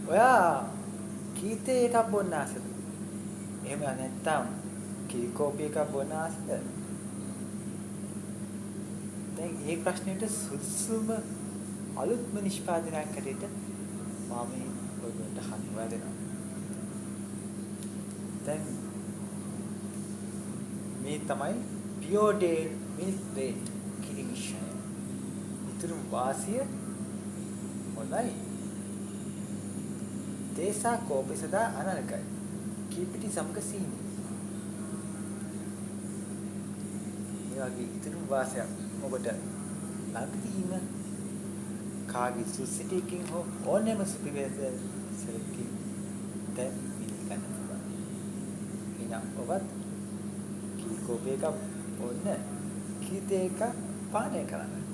ඔයා කීතේ එකක් බොන්න ආසද? එහෙම නැත්නම් කිරි කෝපි එකක් බොන්න ආසද? දැන් මේ ප්‍රශ්නෙට සුදුසුම අලුත්ම නිෂ්පාදනයක් හැටියට මම මේ ඔයගොල්ලන්ට හඳුන්වා දෙනවා. දැන් මේ තමයි පියෝඩේන් මිල්ක් බ්‍රේඩ් කිරි මිශ්‍රණය. ඊටු වාසිය හොඳයි. දේසා කෝපි සදා අනර්ගයි. කීපිටි සමග සීනි. මේ වගේ ඊටු වාසයක් ඔබට ළඟදීම කාගේ සුසිටියකින් හෝ ඕනෑම සුපිරිවැස සෙලකින් දැන් පිළිගන්න පුළුවන්. එහෙනම් ඔබත් කීකෝපේ එකක් ඕන්න කීතේ එක පානය කරන්න.